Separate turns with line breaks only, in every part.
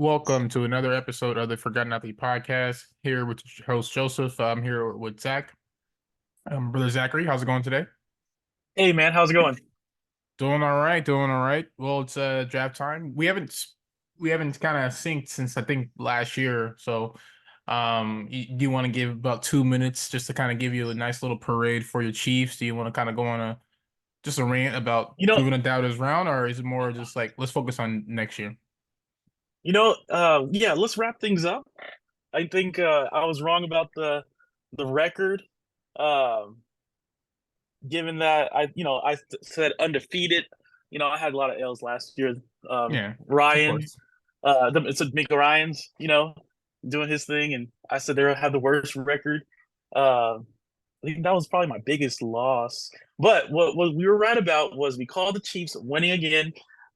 Welcome to another episode of the Forgotten Athlete Podcast. Here with your host Joseph. I'm here with Zach. Brother Zachary, how's it going today?
Hey man, how's it going?
Doing all right, doing all right. Well, it's draft time. We haven't kind of synced since I think last year. So, do you want to give about 2 minutes just to kind of give you a nice little parade for your Chiefs? Do you want to kind of go on a rant about
You know,
proving a doubters round, or is it more just like let's focus on next year?
yeah, let's wrap things up. I think I was wrong about the record. Um, Given that said undefeated. I had a lot of L's last year.
Yeah, of
Ryan,
course.
it's a Mika Ryan's, doing his thing, and I said they had the worst record. I think that was probably my biggest loss. But what we were right about was we called the Chiefs winning again.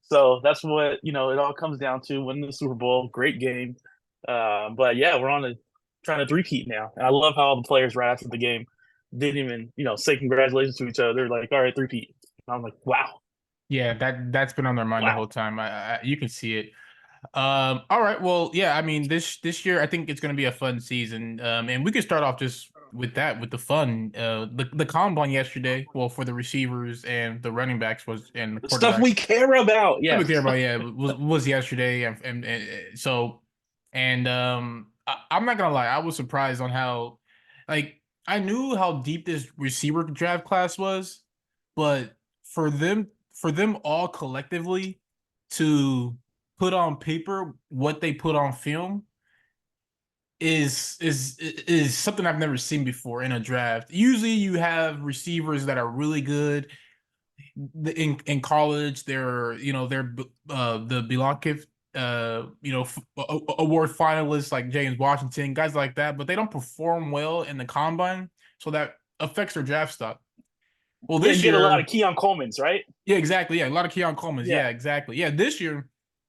So that's what, it all comes down to winning the Super Bowl. Great game. But yeah, we're on a trying to three-peat now. And I love how all the players right after the game didn't even, say congratulations to each other. They're like, all right, three-peat. I'm like, wow,
Yeah, that's been on their mind the
wow.
whole time. You can see it. All right. Well, yeah. I mean, this year, I think it's going to be a fun season. And we could start off just with that, with the fun. The combine yesterday. Well, for the receivers and the running backs was and the
The stuff we
quarterbacks.
care about.
Let me
Yes.
clear about yeah was yesterday and so I'm not gonna lie, I was surprised on how like I knew how deep this receiver draft class was, but for them all collectively to put on paper what they put on film is something I've never seen before in a draft. Usually you have receivers that are really good in college. They're the Bilankiv award finalists like James Washington, guys like that, but they don't perform well in the combine, so that affects their draft stock. Well,
Yeah,
this
you get a lot
year,
of Keon Coleman's, right?
yeah, exactly, yeah, a lot of Keon Coleman's,
Yeah.
yeah, exactly, yeah. This year,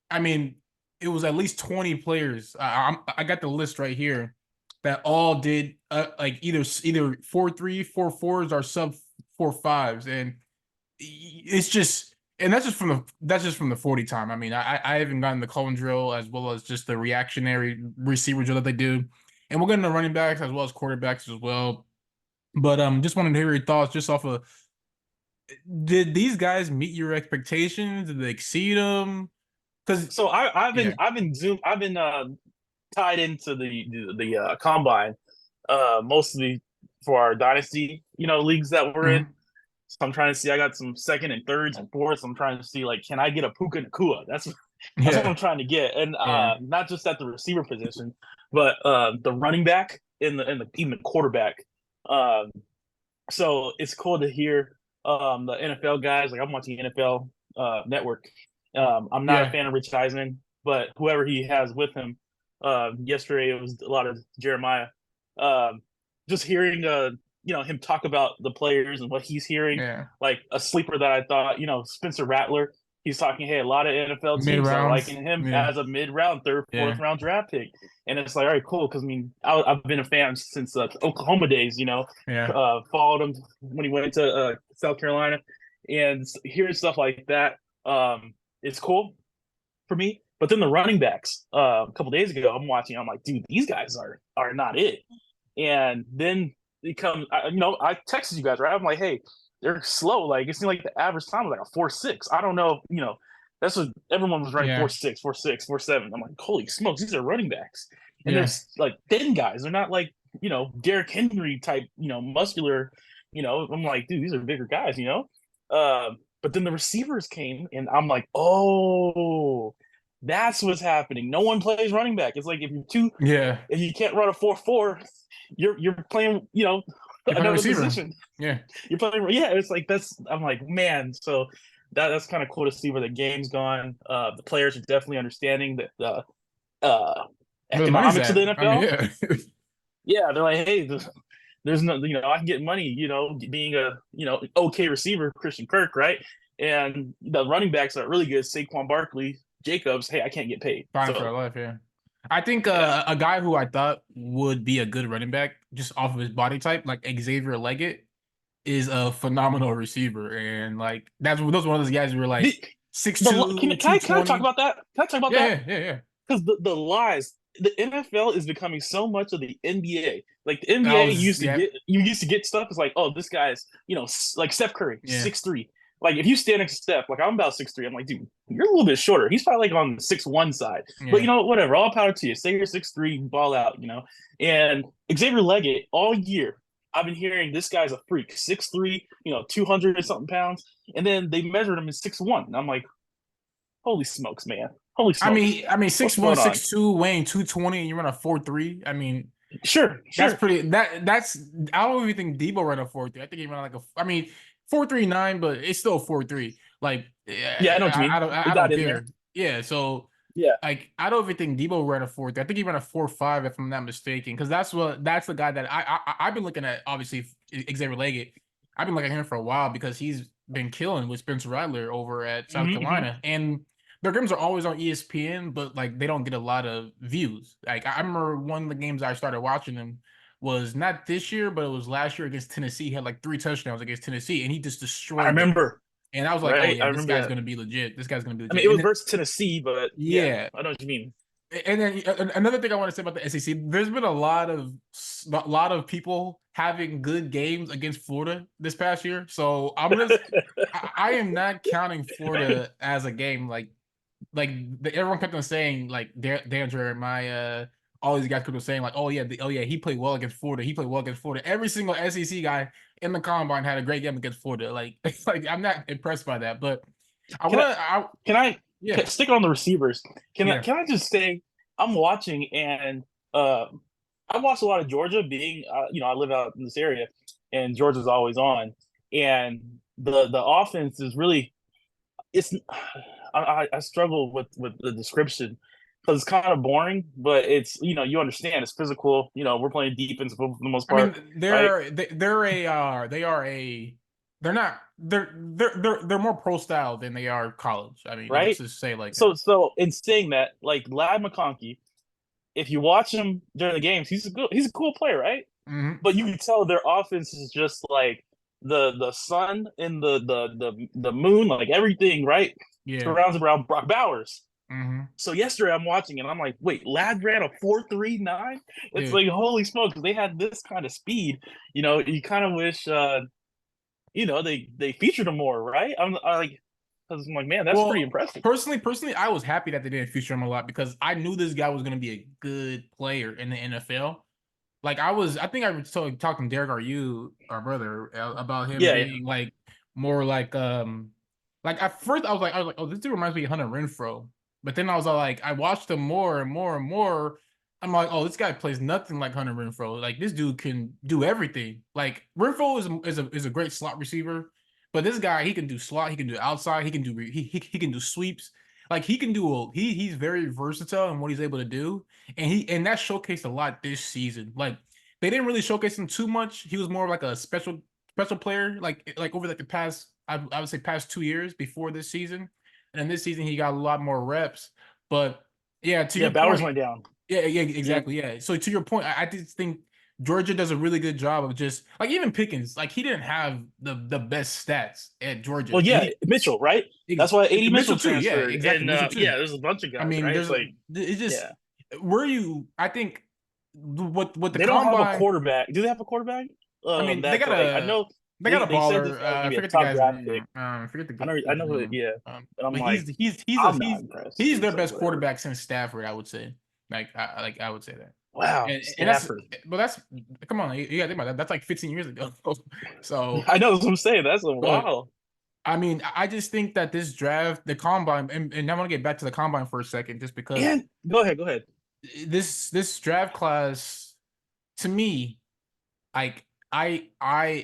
I mean, it was at least 20 players. I got the list right here that all did like either 4.3, 4.4s, or sub 4.5s, and it's just and that's just from the 40 time. I mean, I haven't gotten the cone drill as well as just the reactionary receiver drill that they do. And we'll get into running backs as well as quarterbacks as well. But just wanted to hear your thoughts just off of, did these guys meet your expectations? Did they exceed them? Because
So
yeah.
I've been tied into the combine, mostly for our dynasty, leagues that we're in.
Mhm.
So I'm trying to see. I got some second and thirds and fourths. I'm trying to see, like, can I get a Puka Nakua? That's what I'm
Yeah.
trying to get, and
Yeah.
not just at the receiver position, but the running back and the even the quarterback. Um, so it's cool to hear the NFL guys. Like, I'm watching NFL Network. I'm not a
Yeah.
fan of Rich Eisman, but whoever he has with him. Yesterday it was a lot of Jeremiah. Um, just hearing him talk about the players and what he's hearing.
Yeah.
Like a sleeper that I thought, Spencer Rattler. He's talking, hey, a lot of NFL
Mid
teams are
rounds.
liking him
Yeah.
as a mid-round, third, fourth
Yeah.
round draft pick. And it's like, all right, cool. Because I mean, I've been a fan since Oklahoma days.
Yeah.
Followed him when he went to South Carolina, and hearing stuff like that, it's cool for me. But then the running backs, a couple days ago, I'm watching. I'm like, dude, these guys are not it. And then it comes, I texted you guys, right? I'm like, hey, they're slow. Like, it seemed like the average time was like a 4.6. I don't know, that's what everyone was running,
Yeah.
4.6, 4.6, 4.7. I'm like, holy smokes, these are running backs. And
Yeah.
there's like thin guys. They're not like, Derrick Henry type, muscular, I'm like, dude, these are bigger guys, But then the receivers came, and I'm like, oh, that's what's happening. No one plays running back. It's like
Yeah.
if you can't run a 4.4, you're playing,
You're playing
another
receiver.
position.
Yeah.
You're playing, yeah. It's like that's. I'm like, man. So that's kind of cool to see where the game's gone. The players are definitely understanding the
Where the money's
economics of the
at. I mean,
NFL.
yeah.
Yeah, they're like, hey, there's no, I can get money, being a, okay receiver, Christian Kirk, right? And the running backs are really good, Saquon Barkley, Jacobs. Hey, I can't get paid.
Fine for
So
their life, yeah. I think
yeah,
a guy who I thought would be a good running back just off of his body type, like Xavier Leggett, is a phenomenal receiver. And like those one of those guys who were
the
like
the
6'2",
can I talk
220.
about that? Can I talk about
Yeah,
that?
yeah, yeah, yeah.
because the lies. The NFL is becoming so much of the NBA. Like the
That
NBA
was yeah,
used to get stuff. It's like, oh, this guy's, like Steph Curry,
yeah,
6'3". Like if you stand next to Steph, like I'm about 6'3", I'm like, dude, you're a little bit shorter. He's probably like on the 6'1" side. But
yeah.
whatever. All power to you. Say you're 6'3", ball out. And Xavier Leggett all year, I've been hearing this guy's a freak, 6'3", 200 and something pounds. And then they measured him in 6'1". And I'm like, holy smokes, man. Holy smokes.
I mean,
What's
6'1",
going on?
6'2", weighing 220, and you run a 4.3. I mean,
Sure,
that's
sure.
pretty. That's I don't even think Debo ran a 4.3. I think he ran like a. I mean, 4.39, but it's still 4.3. Like,
Yeah, I know what you mean. It
I
got
don't
in there.
care. Yeah, so
Yeah.
like I don't even think Debo ran a 4.3. I think he ran a 4.5 if I'm not mistaken, because that's the guy that I've been looking at. Obviously, Xavier Leggett. I've been looking at him for a while because he's been killing with Spencer Rattler over at South
Mm-hmm.
Carolina, and their games are always on ESPN, but like they don't get a lot of views. Like I remember one of the games I started watching them was not this year, but it was last year against Tennessee. He had like 3 touchdowns against Tennessee, and he just
I
destroyed them.
remember,
And I was like, oh
right?
yeah,
I
this
remember
guy's
that.
gonna be legit. This guy's gonna be
I mean,
legit.
it
And
was
then,
versus Tennessee, but yeah,
yeah,
I know what you mean.
and then another thing I want to say about the SEC, there's been a lot of people having good games against Florida this past year. So I am not counting Florida as a game. Like everyone kept on saying like Dan Jeremiah, all these guys kept on saying like, oh yeah, he played well against Florida. He played well against Florida. Every single SEC guy in the combine had a great game against Florida. Like like I'm not impressed by that, but I
Can I?
want to.
Can I
Yeah,
stick on the receivers? Can I?
yeah.
Can I just say I'm watching and uh, I watch a lot of Georgia. Being I live out in this area, and Georgia's always on, and the offense is really it's I struggle with the description because it's kind of boring, but it's you understand it's physical. We're playing defense for the most
I
part,
mean,
right?
they're more pro style than they are college. I mean, let's
Right.
just say like that.
So in saying that, like Lad McConkey, if you watch him during the games, he's a cool player, right?
Hmm.
But you can tell their offense is just like the sun and the moon, like everything, right?
Yeah.
Surrounds around Brock Bowers.
Hmm.
So yesterday I'm watching and I'm like, wait, Lad ran a 4.39. It's
Yeah.
like holy smokes, they had this kind of speed. You kind of wish they featured him more, right? I'm like, man, that's pretty
Well,
impressive.
personally, I was happy that they didn't feature him a lot because I knew this guy was going to be a good player in the NFL. Like I think I was talking to Derek, our brother, about him
Yeah, yeah.
being like more like at first I was like, oh, this dude reminds me of Hunter Renfro, but then I was like, I watched him more and more and more. I'm like, oh, this guy plays nothing like Hunter Renfro. Like this dude can do everything. Like Renfro is a great slot receiver, but this guy he can do slot, he can do outside, he can do sweeps. Like he's very versatile in what he's able to do, and that showcased a lot this season. Like they didn't really showcase him too much. He was more of like a special player, like over like the past I would say past 2 years before this season, and then this season he got a lot more reps. But yeah, to
Yeah,
your
Bowers
point,
went down.
yeah,
Yeah.
exactly, yeah. So to your point, I just think Georgia does a really good job of just like even Pickens, like he didn't have the best stats at Georgia,
Well,
and
yeah, Mitchell, right? That's why AD
Mitchell
Mitchell
too, yeah,
transferred,
exactly,
and
Mitchell too.
yeah, there's a bunch of
I
guys,
mean,
right? It's like,
it's just
yeah,
were you? I think what the
they don't have a
combine.
quarterback. Do they have a quarterback?
I mean,
That's like I know
they got a
they said this
baller.
guy was gonna
I
be a
forget the
top
guy's
draft
name.
pick.
I forget
I
the
know who.
name.
Yeah, and I'm
But
like, I'm not impressed.
he's their
It's like
best
whatever.
quarterback since Stafford. I would say, I would say that.
Wow,
And that's
Stafford.
but that's come on, you gotta think about that. That's like 15 years ago. So,
I know what I'm saying. That's a
but
wow.
I mean, I just think that this draft, the combine, and I want to get back to the combine for a second, just because
And go ahead, go ahead.
this draft class to me, like I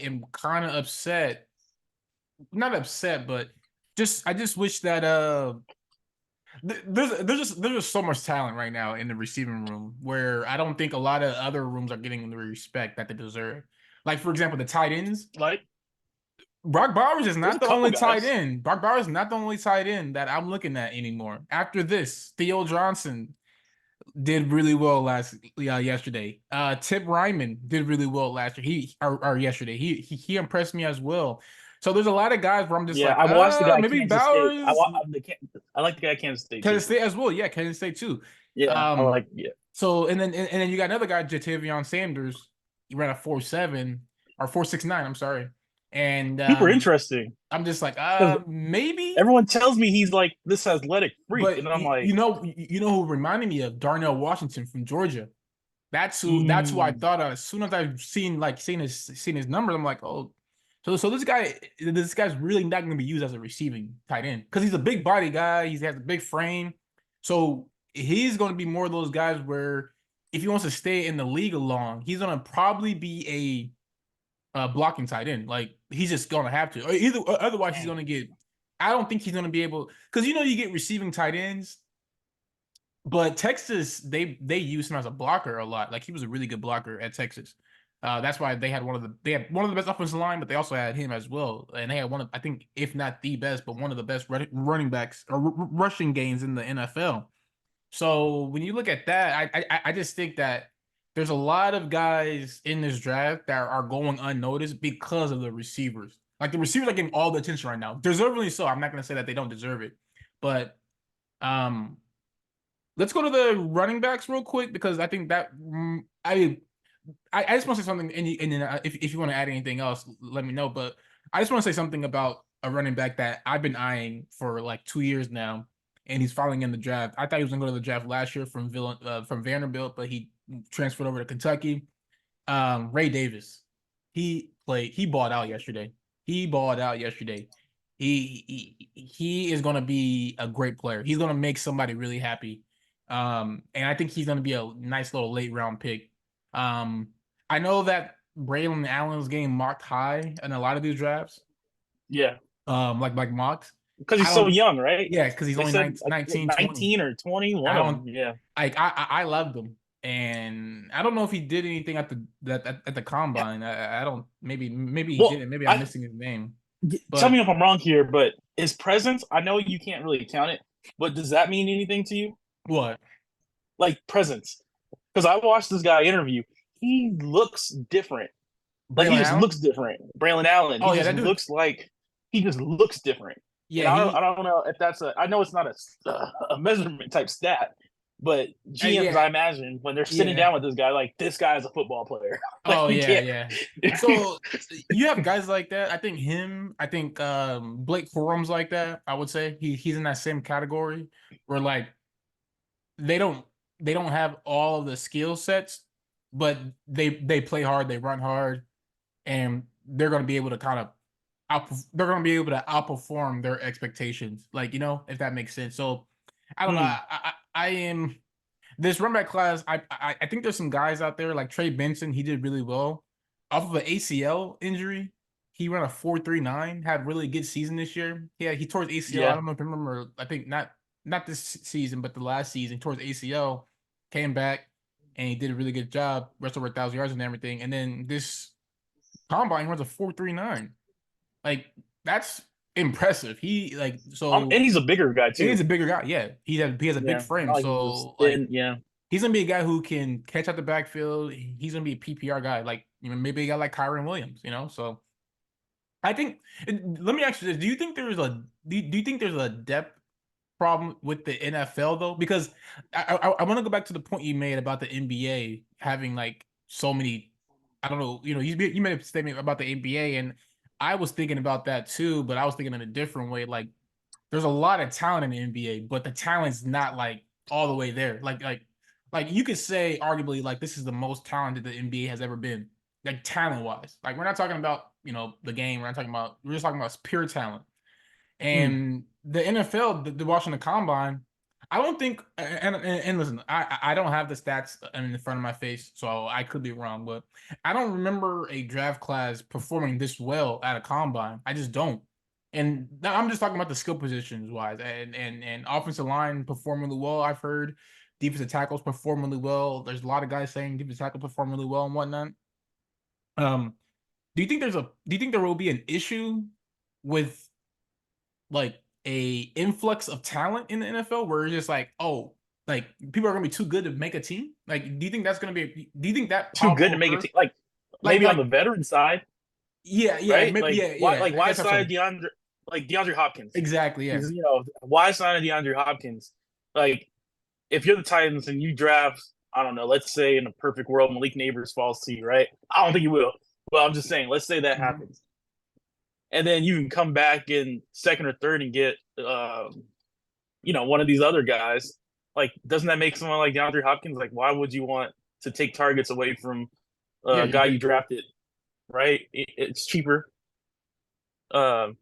am kind of upset, not upset, but I just wish that there's just so much talent right now in the receiving room where I don't think a lot of other rooms are getting the respect that they deserve. Like for example, the tight ends.
Like,
Brock Bowers is
there's
not
a
the
couple
only tight
guys.
end. Brock Bowers is not the only tight end that I'm looking at anymore. After this, Theo Johnson did really well yesterday. Tip Ryman did really well last year. Or yesterday. He impressed me as well. So there's a lot of guys where I'm just
Yeah,
like,
I watched the guy at
maybe
Kansas State.
Bowers,
I like the guy at Kansas State
Kansas
too.
State as well. Yeah, Kansas State too.
Yeah, I
Um,
like yeah.
so and then you got another guy, Jatavion Sanders. He ran a 4.7 or 4.69. I'm sorry, and
Super interesting
I'm just like,
because
maybe.
everyone tells me he's like this athletic freak,
But
and I'm like,
you know who reminded me of Darnell Washington from Georgia. That's who I
mm,
thought of. As soon as I've seen his numbers, I'm like, oh, so this guy's really not going to be used as a receiving tight end because he's a big body guy. He has a big frame, so he's going to be more of those guys where if he wants to stay in the league long, he's going to probably be a blocking tight end. Like he's just going to have to. Or either otherwise, he's
dang.
going to get. I don't think he's going to be able because you get receiving tight ends but Texas, they use him as a blocker a lot. Like he was a really good blocker at Texas. That's why they had one of the best offensive line, but they also had him as well, and they had one of I think if not the best, but one of the best running backs or rushing gains in the NFL. So when you look at that, I just think that there's a lot of guys in this draft that are going unnoticed because of the receivers. Like the receivers are getting all the attention right now, deservedly so. I'm not gonna say that they don't deserve it, but um let's go to the running backs real quick because I think that I just want to say something, and then if you want to add anything else, let me know. But I just want to say something about a running back that I've been eyeing for like 2 years now, and he's falling in the draft. I thought he was going to go to the draft last year from Vanderbilt, but he transferred over to Kentucky. Ray Davis, he balled out yesterday. He balled out yesterday. He is going to be a great player. He's going to make somebody really happy. And I think he's going to be a nice little late round pick. Um, I know that Braylon Allen's getting mocked high in a lot of these drafts.
Yeah,
Like mocks.
because
I
he's so
don't.
young, right?
Yeah, because he's
They
only
said
19, 20.
19 or 20, one
I
of
don't
them. Yeah.
like I loved him, and I don't know if he did anything at the combine. I don't maybe he
Well,
didn't. Maybe I'm
I
missing his name,
tell me
but
if I'm wrong here, but his presence, I know you can't really count it, but does that mean anything to you?
what
Like presence? Because I watched this guy interview. He looks different. Like he
Braylon
just
Allen?
looks different. Braylon Allen,
Oh yeah, that dude.
he just looks different. And
Yeah, he
I don't know if that's a I know it's not a measurement type stat, but GMs
yeah
I imagine when they're sitting
yeah.
down with this guy is a football player. Like
Oh
you
yeah
can't.
yeah. So you have guys like that. I think him. I think Blake Corum's like that. I would say he's in that same category where like they don't they don't have all of the skill sets, but they play hard, they run hard, and they're going to be able to kind of they're going to be able to outperform their expectations. Like if that makes sense. So I don't know.
Hmm,
I am this run back class. I think there's some guys out there like Trey Benson. He did really well off of an ACL injury. He ran a 4.39. Had really good season this year. Yeah, he tore his ACL. I
yeah.
don't know if you remember. I think not this season, but the last season. He tore his ACL, came back, and he did a really good job. Rushed over 1,000 yards and everything. And then this combine runs a 4.39. Like that's impressive. He like so
And he's a bigger guy
and he's
too.
a bigger guy. Yeah, he has a big
Yeah,
frame.
not like he's just
So like
thin. Yeah.
he's gonna be a guy who can catch out the backfield. He's gonna be a PPR guy, like maybe a guy like Kyron Williams. So I think. Let me ask you this: do you think there's a depth problem with the NFL though? Because I want to go back to the point you made about the NBA having like so many. I don't know. You made a statement about the NBA, and I was thinking about that too, but I was thinking in a different way. Like there's a lot of talent in the NBA, but the talent's not like all the way there. Like you could say arguably like this is the most talented the NBA has ever been, like talent wise. Like we're not talking about the game. We're just talking about pure talent.
Hmm.
And the NFL, the watching the combine, I don't think. And listen, I don't have the stats in front of my face, so I could be wrong, but I don't remember a draft class performing this well at a combine. I just don't. And I'm just talking about the skill positions wise, and offensive line perform really well. I've heard defensive tackles perform really well. There's a lot of guys saying defensive tackle perform really well and whatnot. Um, do you think there will be an issue with like a influx of talent in the NFL where it's just like, oh, like people are gonna be too good to make a team? Like, do you think that's gonna be? Do you think that
Too
problem
good to
will
make a
occur?
team. Like
Like,
maybe on the
like,
veteran side,
yeah,
right?
maybe,
Like
I
why
guess that's so.
sign DeAndre Hopkins?
Exactly, yeah,
Because why sign a DeAndre Hopkins? Like if you're the Titans and you draft, I don't know, let's say in a perfect world, Malik Neighbors falls to you, right? I don't think he will, but I'm just saying, let's say that
Mhm.
happens, and then you can come back in second or third and get, one of these other guys. Like, doesn't that make someone like DeAndre Hopkins like? Why would you want to take targets away from
Yeah,
a
you
guy you
get
drafted? Right? It's cheaper, and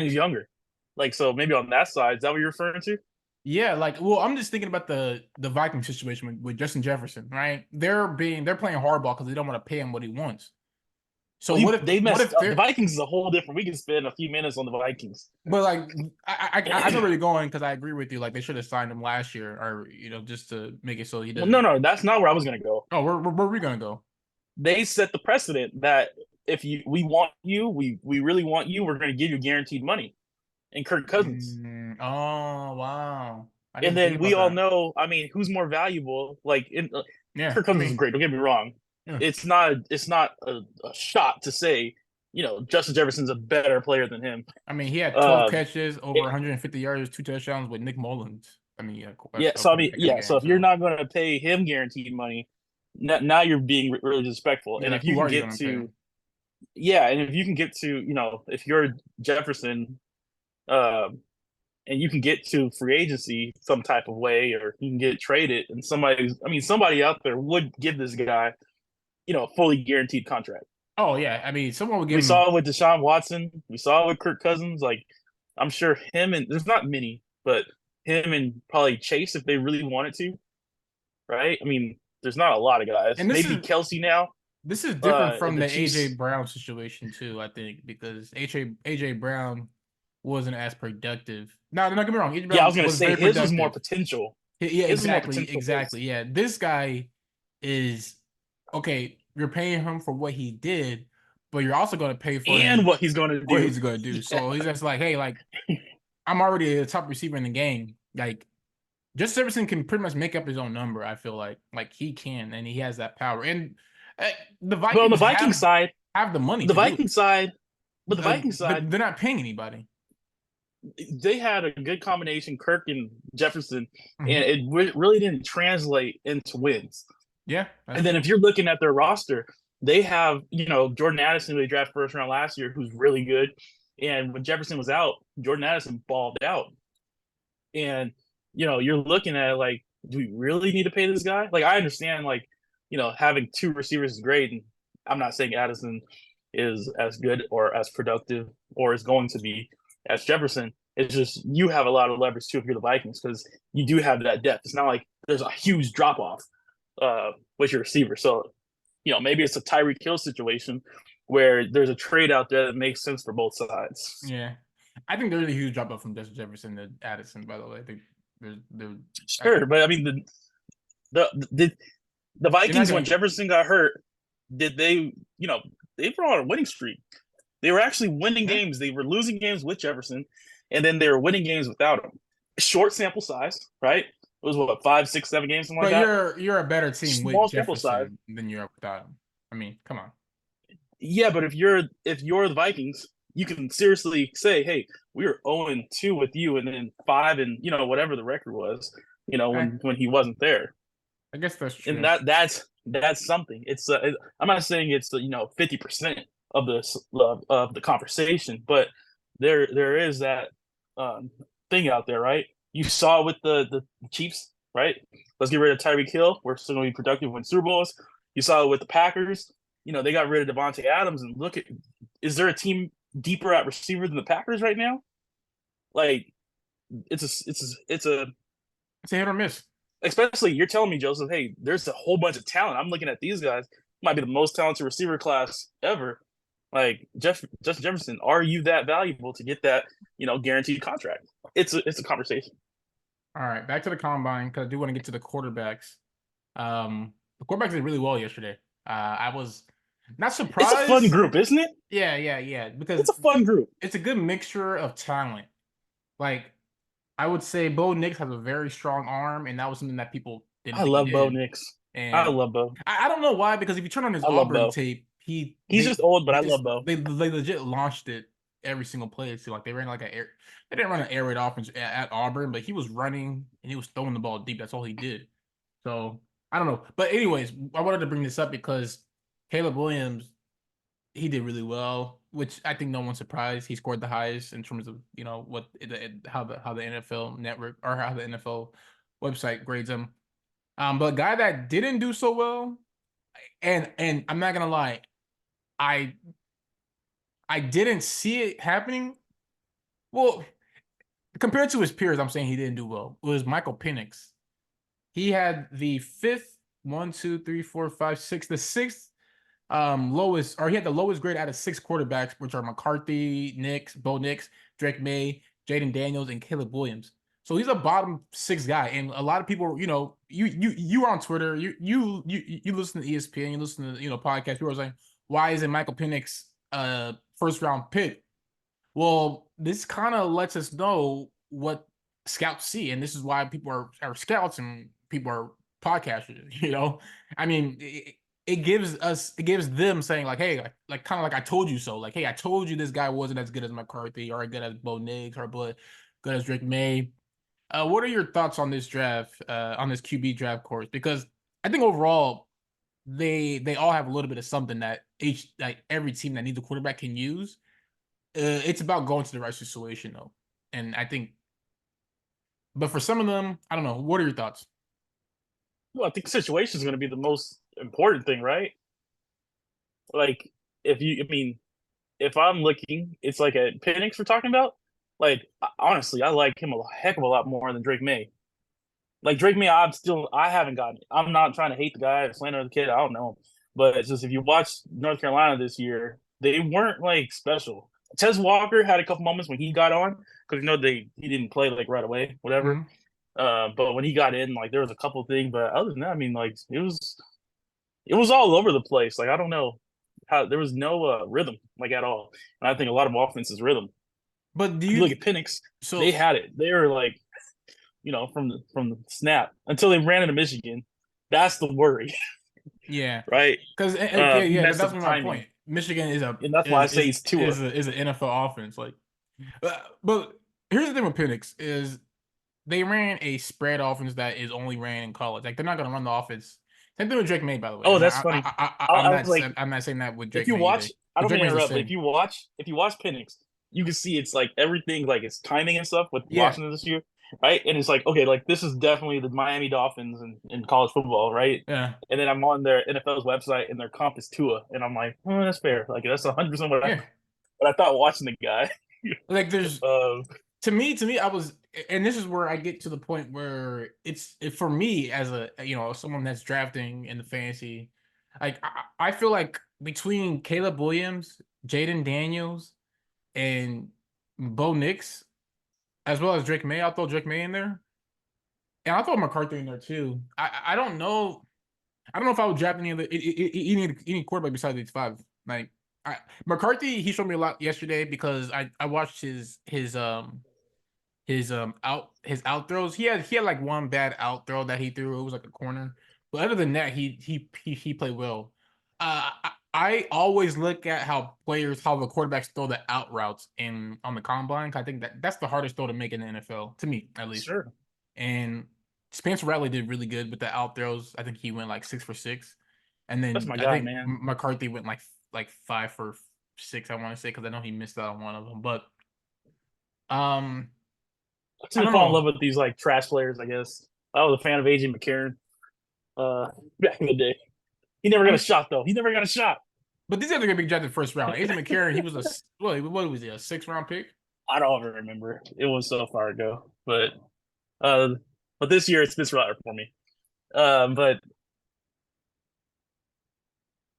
he's younger. Like, so maybe on that side, is that what you're referring to?
yeah, like well, I'm just thinking about the Viking situation with Justin Jefferson, right? They're playing hardball because they don't want to pay him what he wants. So
Well,
what if
they
what
messed
if
up. The
they're
Vikings is a whole different. We can spend a few minutes on the Vikings.
but like I know where you're going because I agree with you. Like they should have signed him last year, or just to make it so he
Well, no,
doesn't.
no, that's not where I was gonna go.
Oh, where are we gonna go?
They set the precedent that if we want you, we really want you, we're gonna give you guaranteed money. And Kirk Cousins.
Oh wow, I
And
didn't think
then we
about
all
that.
know, I mean, who's more valuable? Like,
Yeah,
Kirk
I
Cousins is
mean,
great. Don't get me wrong.
yeah.
It's not a shot to say, Justin Jefferson's a better player than him.
I mean, he had 12
Um,
catches, over
it,
150 yards, 2 touchdowns with Nick Mullins. I mean, yeah,
yeah.
a
So I mean,
quarterback in the
yeah. So
game.
if you're
So
not going to pay him guaranteed money, now you're being really disrespectful.
yeah,
And
like
if you
who
can
are you
get
gonna pay?
to, yeah, and if you can get to, if you're Jefferson, um, and you can get to free agency some type of way, or you can get traded, and somebody out there would give this guy, a fully guaranteed contract.
Oh yeah, I mean, someone would give
We
him.
saw it with Deshaun Watson. We saw it with Kirk Cousins. Like, I'm sure him and there's not many, but him and probably Chase if they really wanted to, right? I mean, there's not a lot of guys.
And
Maybe Kelsey now.
this is different
And
from
the
the AJ
Chiefs.
Brown situation too. I think because AJ Brown wasn't as productive. No, don't get me wrong. AJ
Yeah, I
Brown
was gonna
was
say
very
his was more
productive.
potential.
Yeah,
His is more
exactly,
potential based.
exactly. Yeah, this guy is okay. You're paying him for what he did, but you're also going to pay for
And
him
what he's gonna
what
do.
he's going to do.
Yeah.
So he's just like, hey, like I'm already a top receiver in the game. Like Justin Jefferson can pretty much make up his own number. I feel like he can, and he has that power. And uh, the
But on the
Vikings
Viking side,
have the money
the
to do it,
Viking side, but the Viking side,
but they're not paying anybody.
they had a good combination, Kirk and Jefferson, and
Mhm.
it really didn't translate into wins.
Yeah, that's
And then
true.
if you're looking at their roster, they have, Jordan Addison, who they drafted first round last year, who's really good. And when Jefferson was out, Jordan Addison balled out. And, you're looking at it like, do we really need to pay this guy? Like, I understand, like, having two receivers is great. And I'm not saying Addison is as good or as productive or is going to be as Jefferson. It's just you have a lot of leverage too if you're the Vikings because you do have that depth. It's not like there's a huge drop off with your receiver. So, maybe it's a Tyreek Hill situation where there's a trade out there that makes sense for both sides.
Yeah, I think there's a huge drop off from Justin Jefferson to Addison. By the way, I think I
Sure, but I mean the
they're not
Vikings when
gonna.
Jefferson got hurt, did they they were on a winning streak. They were actually winning
Yeah.
games. They were losing games with Jefferson, and then they were winning games without him. Short sample size, right? It was what 5, 6, 7 games, something like
But
that.
you're a better team with
Small sample size.
Jefferson than you are without him. I mean, come on.
Yeah, but if you're the Vikings, you can seriously say, "Hey, we were 0-2 with you, and then 5 and whatever the record was,
Eh,
when he wasn't there."
I guess that's
And
true.
that's something. I'm not saying it's 50% of the conversation, but there is that thing out there, right? You saw with the Chiefs, right? Let's get rid of Tyreek Hill. We're still going to be productive win Super Bowls. You saw it with the Packers. They got rid of Devontae Adams, and look at is there a team deeper at receiver than the Packers right now? Like it's a
It's a hit or miss.
especially you're telling me, Joseph, hey, there's a whole bunch of talent. I'm looking at these guys, might be the most talented receiver class ever. Like Justin Jefferson, are you that valuable to get that, guaranteed contract? It's a conversation.
All right, back to the combine because I do want to get to the quarterbacks. The quarterbacks did really well yesterday. I was not
It's a fun
surprised.
group, isn't it?
Yeah, because
It's a fun group.
it's a good mixture of talent. Like I would say Bo Nix has a very strong arm, and that was something that people didn't
I
think he
love Bo
did.
Nix. I
And
love Bo.
I don't know why, because if you turn on his
I love
Auburn
Bo.
tape, he
He's just old, but I love Bo.
they legit launched it every single play. So like they ran like they didn't run an air raid offense at Auburn, but he was running and he was throwing the ball deep. That's all he did. So I don't know. But anyways, I wanted to bring this up because Caleb Williams, he did really well, which I think no one's surprised. He scored the highest in terms of what how the NFL network or how the NFL website grades him. But a guy that didn't do so well, and I'm not gonna lie, I I didn't see it happening. Well, compared to his peers, I'm saying he didn't do well. It was Michael Penix. He had the fifth, one, two, three, four, five, six, the sixth lowest, or he had the lowest grade out of six quarterbacks, which are McCarthy, Bo Nix, Drake May, Jaden Daniels, and Caleb Williams. So he's a bottom six guy, and a lot of people, you on Twitter, you listen to ESPN, you listen to podcasts. People are saying, why isn't Michael Penix first round pick? Well, this kind of lets us know what scouts see, and this is why people are scouts and people are podcasters. I mean, it gives them saying like, hey, like kind of like I told you so. Like, hey, I told you this guy wasn't as good as McCarthy or as good as Bo Nix or good as Drake May. What are your thoughts on this draft, on this QB draft course? Because I think overall they all have a little bit of something that every team that needs a quarterback can use. It's about going to the right situation though, and I think. But for some of them, I don't know. What are your thoughts?
Well, I think situation is going to be the most important thing, right? Like, I mean, if I'm looking, it's like a Penix we're talking about. Like, honestly, I like him a heck of a lot more than Drake May. Like Drake May, I haven't gotten it. I'm not trying to hate the guy, slander the kid. I don't know, but it's just if you watch North Carolina this year, they weren't like special. Tez Walker had a couple moments when he got on because he didn't play like right away, whatever.
Mm-hmm.
But when he got in, like there was a couple things, but other than that, I mean, like it was all over the place. Like I don't know how there was no rhythm like at all, and I think a lot of offense is rhythm.
But do
If you
you
look at Penix, they
so
had it. They were like from the snap until they ran into Michigan. That's the worry,
yeah,
right?
because
He
yeah,
messed
that's
up
my
timing,
point. Michigan is a
and that's why I say it's Tua.
is an NFL offense. Like, but here's the thing with Penix is they ran a spread offense that is only ran in college. Like they're not going to run the offense. Same thing with Drake May, by the way.
Oh, that's funny. I was like,
I'm not saying that with
if
Drake
you
May either.
watch, I
But
don't
Drake
mean to
May's the
interrupt, but
same.
if you watch Penix, you can see it's like everything, like it's timing and stuff with
Yeah,
Washington this year, right? And it's like, okay, like this is definitely the Miami Dolphins in college football, right?
yeah,
And then I'm on their NFL's website and their comp is Tua, and I'm like, oh, that's fair. Like that's 100%
yeah.
what I thought watching the guy.
Like there's
um,
to me, I was, and this is where I get to the point where for me as a someone that's drafting in the fantasy, like I feel like between Caleb Williams, Jaden Daniels, and Bo Nix, as well as Drake May, I'll throw Drake May in there, and I'll throw McCarthy in there too. I don't know. I don't know if I would draft any quarterback besides these five. Like McCarthy, he showed me a lot yesterday because I watched his out throws. He had like one bad out throw that he threw. It was like a corner. But other than that, he played well. I always look at how the quarterbacks throw the out routes in on the combine. I think that's the hardest throw to make in the NFL, to me at least.
sure,
And Spencer Rattler did really good with the out throws. I think he went like 6 for 6. And
that's
then
my
I
guy,
think
man.
McCarthy went like 5 for 6, I want to say, because I know he missed out on one of them. But um
I
I
tend to
don't
fall in
know.
love with these like trash players. I guess I was a fan of AJ McCarron back in the day. He never got a
I'm
shot though. He never got a shot.
But these guys are gonna be drafted first round. AJ McCarron, he was what was he, a 6th round pick?
I don't even remember. It was so far ago. Uh, but this year it's Miss Rutter for me. But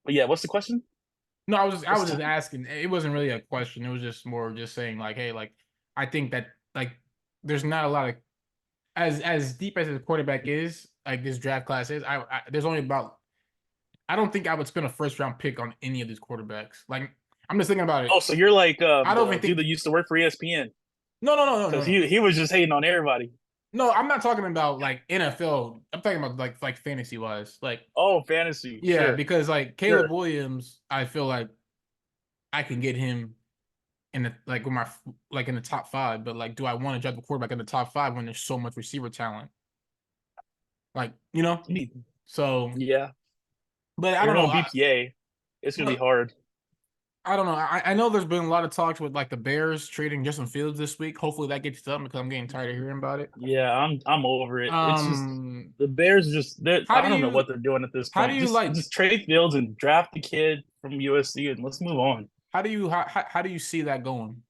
yeah, what's the question?
No, I
What's
was
the
just asking. It wasn't really a question. It was just more just saying like, hey, like I think that like there's not a lot of as deep as the quarterback is, like this draft class is. There's only about I don't think I would spend a first round pick on any of these quarterbacks. Like I'm just thinking about it.
Oh, so you're like
I don't
the
even
dude
think
that used to work for ESPN because
no.
he was just hating on everybody.
No, I'm not talking about like NFL. I'm talking about like fantasy wise. Like
Oh, fantasy,
yeah,
sure,
because like Caleb
sure.
Williams, I feel like I can get him in the like with my like in the top five, but like, do I want to draft a quarterback in the top five when there's so much receiver talent? Like,
I mean,
so,
yeah,
but I
you're
don't know.
on BPA. It's gonna be
But
hard.
I don't know. I know there's been a lot of talks with like the Bears trading Justin Fields this week. Hopefully that gets done because I'm getting tired of hearing about it.
Yeah, I'm over it. It's just
Um,
the Bears just
how do
I don't know
you
what they're doing at this
how do
point.
you
Just
like
trade Fields and draft the kid from USC and let's move on.
how do you see that going?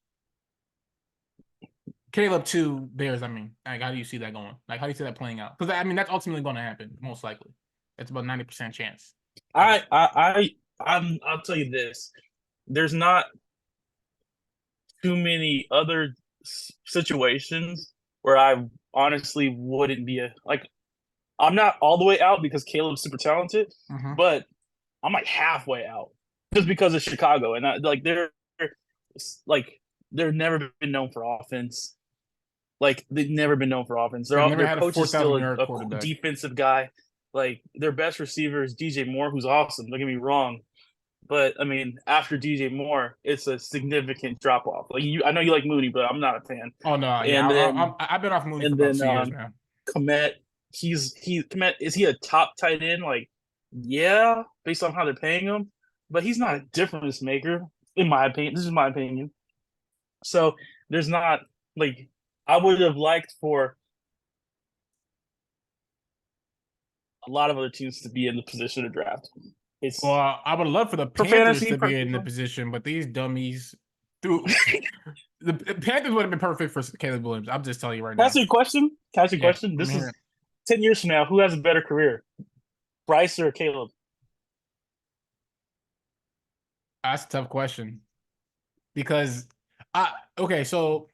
Caleb to Bears, I mean, like, how do you see that going? Like, how do you see that playing out? Because I mean, that's ultimately going to happen, most likely. It's about 90% chance.
I'll tell you this. There's not too many other situations where I honestly wouldn't be like I'm not all the way out because Caleb's super talented,
Mm-hmm.
but I'm like halfway out just because of Chicago and like they're never been known for offense. Like they've never been known for offense.
They've never
Their
had a
coach is
4,000
still
yard
a
quarterback.
defensive guy. Like their best receiver is DJ Moore, who's awesome. Don't get me wrong, but I mean, after DJ Moore, it's a significant drop off. Like I know you like Mooney, but I'm not a fan.
Oh no, yeah,
And then
I've been off Mooney for
and
about
then
2 years now.
Komet, Komet, is he a top tight end? Like, yeah, based on how they're paying him, but he's not a difference maker, in my opinion. This is my opinion. So there's not like I would have liked for a lot of other teams to be in the position to draft. It's
Well, I would love for the
for
Panthers
fantasy
to be in the
purposes.
position, but these dummies threw the Panthers would have been perfect for Caleb Williams. I'm just telling you right
Can I ask
now.
you a question? Can I ask you a
Yeah,
question?
I'm
This is
here.
10 years from now. Who has a better career, Bryce or Caleb?
That's a tough question because I okay, so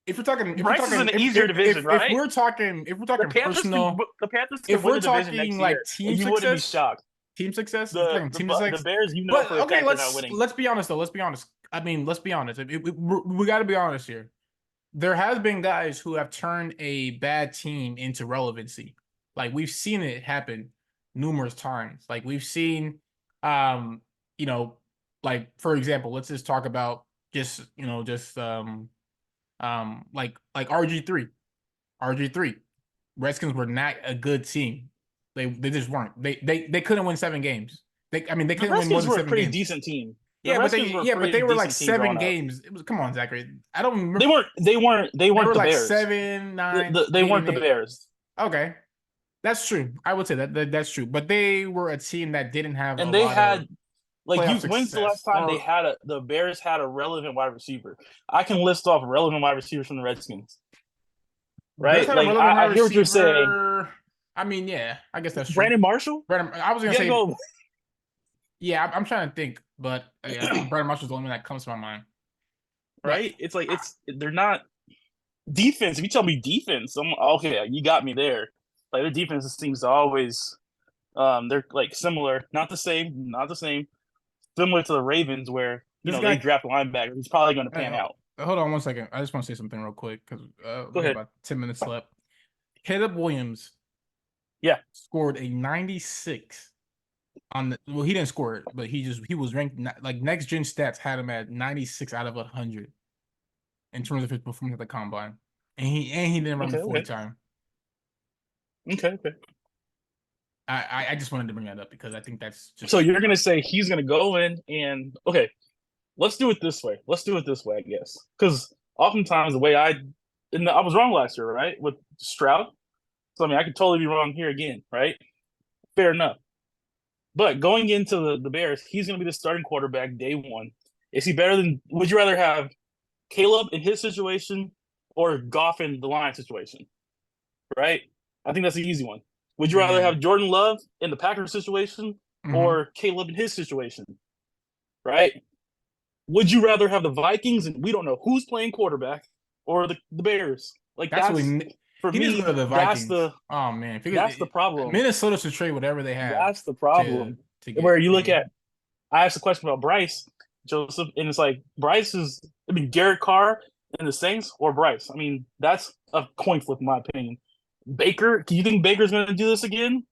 if we're
Bryce is in
talking
an easier division, right?
if we're talking personal,
The Panthers could
if
win
we're
the division next
talking like
year, and you wouldn't be shocked.
if we're talking team
The
success.
Bears, you know
But
for a
okay,
fact they're not winning.
let's be honest though. Let's be honest. I mean, let's be honest. We got to be honest here. There has been guys who have turned a bad team into relevancy. Like we've seen it happen numerous times. Like we've seen, um, you know, like for example, let's just talk about like RG3. Redskins were not a good team. They just weren't. They couldn't win 7 games. They
The
couldn't win more
Redskins
than
were a
seven
pretty
games.
decent team. The
Yeah,
Redskins were a
but
pretty
they were like
decent team
seven
growing up.
games. It was come on, Zachary. I don't
They
remember.
weren't. They weren't. They
They
weren't
were
the
like
Bears.
7, 9,
They
8,
weren't
and
the
8.
Bears.
Okay, that's true. I would say that's true. But they were a team that didn't have a
And they
lot of
had like
playoff
you. When's the last
success.
time
Or
the Bears had a relevant wide receiver? I can list off relevant wide receivers from the Redskins.
Bears
Right?
had a
Like
relevant wide
I hear what you're saying.
receiver. I mean, yeah, I guess that's true.
Brandon Marshall.
Brandon, I was gonna
You gotta
say,
go.
yeah, I'm trying to think, but yeah, Brandon Marshall's the only one that comes to my mind. But
Right? It's like they're not defense. If you tell me defense, I'm okay. You got me there. Like their defense seems to always they're like similar, not the same. Similar to the Ravens, where
this
they
guy,
draft a linebacker who's probably going to pan out.
hold on 1 second. I just want to say something real quick because
Go
we got
ahead.
about 10 minutes left. Caleb Williams
Yeah.
scored a 96 on the. Well, he didn't score it, but he was ranked like Next Gen Stats had him at 96 out of 100 in terms of his performance at the combine, and he didn't run the 40 time.
Okay.
I just wanted to bring that up because I think that's just.
So you're gonna say he's gonna go in and okay, let's do it this way. I guess, because oftentimes the way I was wrong last year, right, with Stroud. So I mean, I could totally be wrong here again, right? Fair enough. But going into the Bears, he's gonna be the starting quarterback day one. Is he better than? Would you rather have Caleb in his situation or Goff in the Lions situation? Right? I think that's the easy one. Would you rather have Jordan Love in the Packers situation or Caleb in his situation? Right? Would you rather have the Vikings and we don't know who's playing quarterback or the Bears? Like that's for
he needs
me.
to go to the Vikings. Oh man,
that's the problem.
Minnesota should trade whatever they have.
That's the problem. Where you look at, I asked a question about Bryce Joseph, and it's like Garrett Carr and the Saints or Bryce. I mean, that's a coin flip in my opinion. Baker, do you think Baker's going to do this again?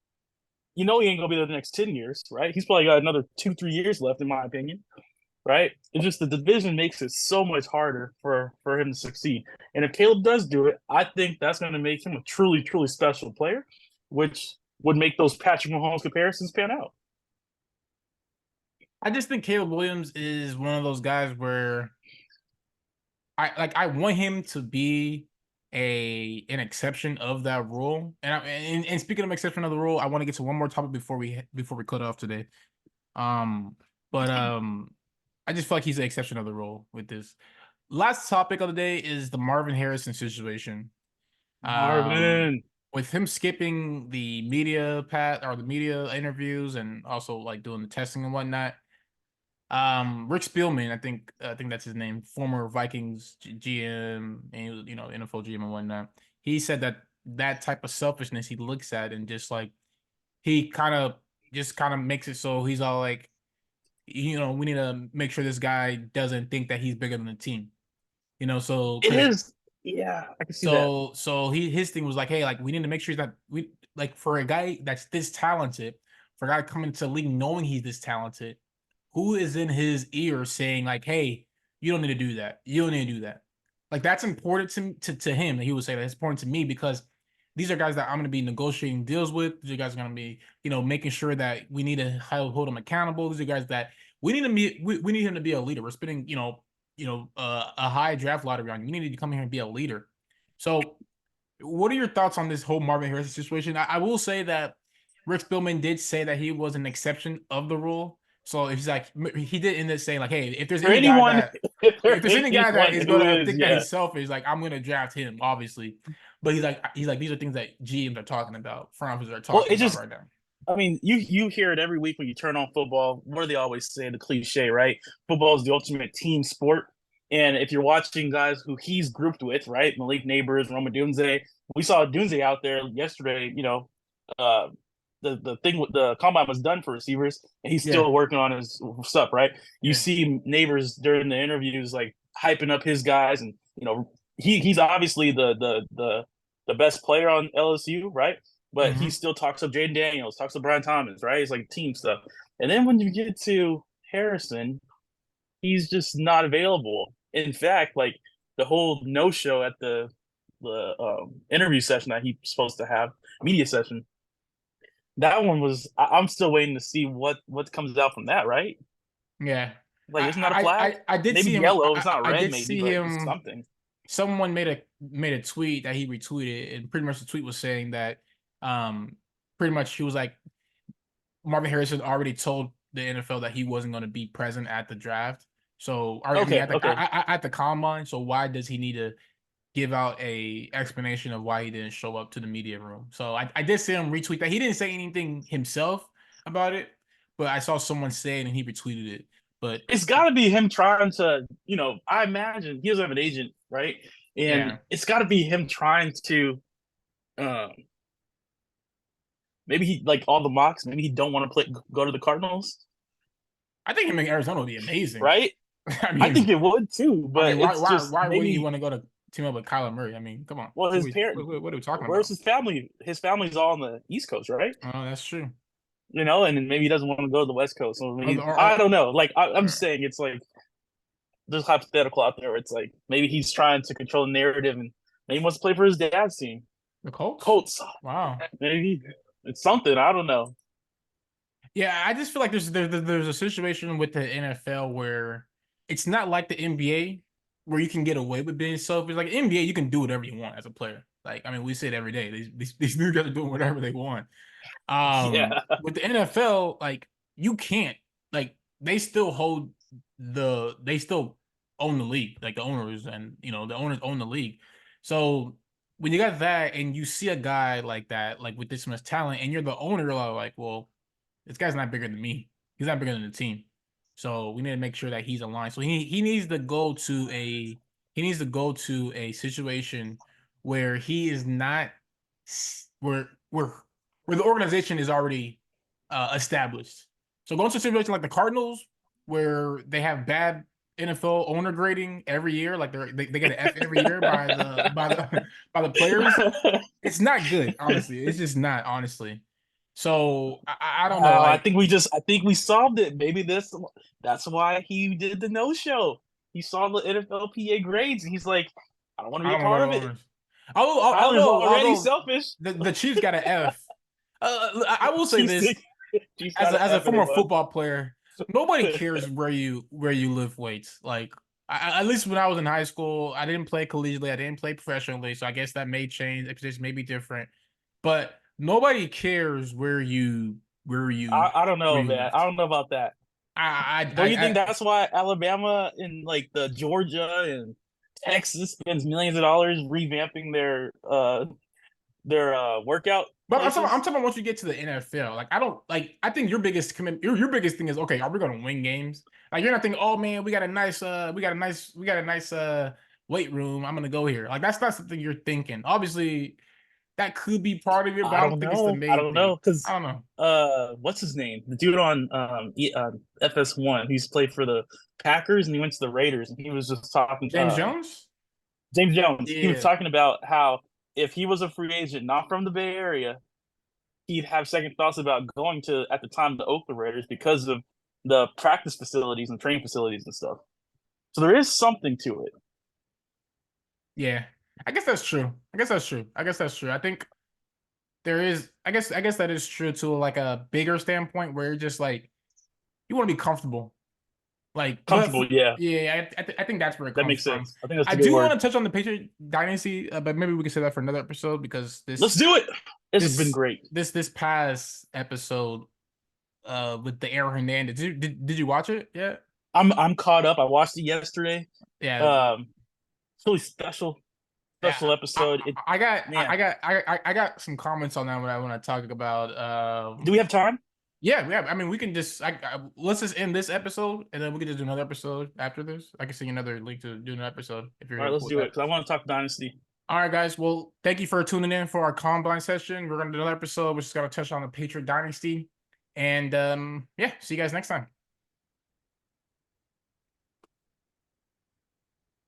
You know he ain't going to be there the next 10 years, right? He's probably got another 2-3 years left, in my opinion. right? It's just the division makes it so much harder for him to succeed. And if Caleb does do it, I think that's going to make him a truly, truly special player, which would make those Patrick Mahomes comparisons pan out.
I just think Caleb Williams is one of those guys where I want him to be an exception of that rule. And speaking of exception of the rule, I want to get to one more topic before we cut off today. Um, but I just feel like he's an exception of the rule with this. Last topic of the day is the Marvin Harrison situation. Um,
Marvin.
with him skipping the media pat or the media interviews and also like doing the testing and whatnot. Rick Spielman, I think that's his name, former Vikings GM and NFL GM and whatnot. He said that type of selfishness he looks at and just like he kind of makes it so he's all like, we need to make sure this guy doesn't think that he's bigger than the team. So
It
because
is. Yeah, I can see that.
so his thing was like, hey, like we need to make sure that we like for a guy that's this talented, for a guy coming to the league knowing he's this talented, who is in his ear saying like, hey, you don't need to do that. You don't need to do that. Like that's important to him. He would say that it's important to me because these are guys that I'm going to be negotiating deals with. These are guys are going to be, making sure that we need to hold them accountable. These are guys that we need to be. We need him to be a leader. We're spending, a high draft lottery on you. You need to come here and be a leader. So, what are your thoughts on this whole Marvin Harrison situation? I will say that Rick Spielman did say that he was an exception of the rule. So if he's like, he did end up saying like, hey, if there's
For
any guy
anyone,
that
for
if there's any guy that
anyone
is
who
gonna
is,
think that
yeah.
he's selfish, like I'm gonna draft him, obviously. But he's like these are things that GMs are talking about, front offices are
Well,
talking
it
about
just
right now.
I mean, you hear it every week when you turn on football. What do they always say? The cliche, right? Football is the ultimate team sport. And if you're watching guys who he's grouped with, right? Malik Neighbors, Roma Dunze. We saw Dunze out there yesterday, uh the thing with the combine was done for receivers, and he's
Yeah,
still working on his stuff, right? You
yeah.
see Neighbors during the interviews like hyping up his guys, and he's obviously the best player on LSU, right? But he
Mm-hmm.
still talks of Jaden Daniels, talks to Brian Thomas, right? It's like team stuff. And then when you get to Harrison, he's just not available. In fact, like the whole no show at the interview session that he's supposed to have, media session, that one was. I'm still waiting to see what comes out from that. Right?
Yeah.
Like, isn't that a
I, I,
flag?
I, I did
Maybe
see him.
yellow. It's not
I
red,
did
maybe,
see
but it's
him.
something.
Someone made a tweet that he retweeted, and pretty much the tweet was saying that, pretty much he was like, Marvin Harrison already told the NFL that he wasn't going to be present at the draft. So, I mean,
Okay,
at the
okay.
at the combine. So, why does he need to give out a explanation of why he didn't show up to the media room? So, I did see him retweet that. He didn't say anything himself about it, but I saw someone say it and he retweeted it. But
It's got to be him trying to, I imagine he doesn't have an agent, right? And
yeah,
it's got to be him trying to, um, maybe he like all the mocks. Maybe he don't want to go to the Cardinals,
I think him in Arizona would be amazing.
right?
I
I think
mean,
it would too, but
why
it's
why
just
why wouldn't you
maybe.
want to go to team up with Kyler Murray? I mean, come on,
Well, his parent,
what are we talking
where's
about?
his family? His family's all on the East Coast, right?
Oh, that's true.
And maybe he doesn't want to go to the West Coast. So
Or,
maybe,
or,
I don't know. Like I'm just
or
saying, it's like there's hypothetical out there where it's like maybe he's trying to control the narrative and maybe he wants to play for his dad's team.
the Colts.
Colts.
Wow.
Maybe it's something. I don't know.
Yeah, I just feel like there's a situation with the NFL where it's not like the NBA where you can get away with being selfish. Like NBA, you can do whatever you want as a player. Like I mean, we say it every day. These new guys are doing whatever they want.
Yeah.
With the NFL, like you can't. Like they still own the league, like the owners and the owners own the league. So when you got that and you see a guy like that, like with this much talent, and you're the owner, you're like, well, this guy's not bigger than me. He's not bigger than the team. So we need to make sure that he's aligned. So he needs to go to a situation where he is not where the organization is already established. So going to a situation like the Cardinals, where they have bad NFL owner grading every year, like they get an F every year by the by the players. It's not good, honestly. It's just not, honestly. So I don't know.
I
Like
think I think we solved it. Maybe that's why he did the no show. He saw the NFLPA grades and he's like, I don't want to
I
be a
don't know
part
about
of it.
owners.
Tyler's already
Although
selfish.
the Chiefs got an F. I will say
Chiefs,
this
Chiefs got an
as a
F in their
former
book.
football player, nobody cares where you lift weights. Like at least when I was in high school, I didn't play collegiately, I didn't play professionally, so I guess that may change. The position may be different, but nobody cares
I don't
where
know,
you
man.
lift.
I don't know about that. Don't you think
I
that's why Alabama and like the Georgia and Texas spends millions of dollars revamping their workout
but I'm
places?
talking about once you get to the NFL. Like I don't like. I think your biggest commit, your biggest thing is okay. Are we going to win games? Like you're not thinking, oh man, we got a nice weight room. I'm gonna go here. Like that's not something you're thinking. Obviously, that could be part of it, but
I
I don't
don't
think it's the
know. I
main
don't
thing.
know because
I don't know.
what's his name? The dude on FS1. He's played for the Packers and he went to the Raiders and he was just talking.
James Jones?
James Jones. He was
Yeah,
talking about how if he was a free agent, not from the Bay Area, he'd have second thoughts about going to at the time the Oakland Raiders because of the practice facilities and training facilities and stuff. So there is something to it.
yeah. I guess that's true. I guess that's true. I guess that's true. I think there is. I guess that is true to like a bigger standpoint where you're just like you want to be comfortable. Like,
Comfortable, yeah,
yeah, I think that's where it
that
comes
makes
from.
sense. I think that's
I
a good
do want
word.
to touch on the Patriot dynasty, but maybe we can say that for another episode because
Let's do it. This has been great.
this past episode with the Aaron Hernandez. Did you watch it? Yeah,
I'm caught up. I watched it yesterday.
yeah,
It's really
yeah.
special episode. Man,
I got some comments on that when I want to talk about
do we have time?
yeah, yeah. I mean, we can just let's just end this episode and then we can just do another episode after this. I can send you another link to do an episode if
All
you're
right,
cool
let's
with
do it
that.
because I want to talk Dynasty.
All right, guys. Well, thank you for tuning in for our combine session. We're gonna do another episode, which is gonna touch on the Patriot Dynasty. And yeah, see you guys next time.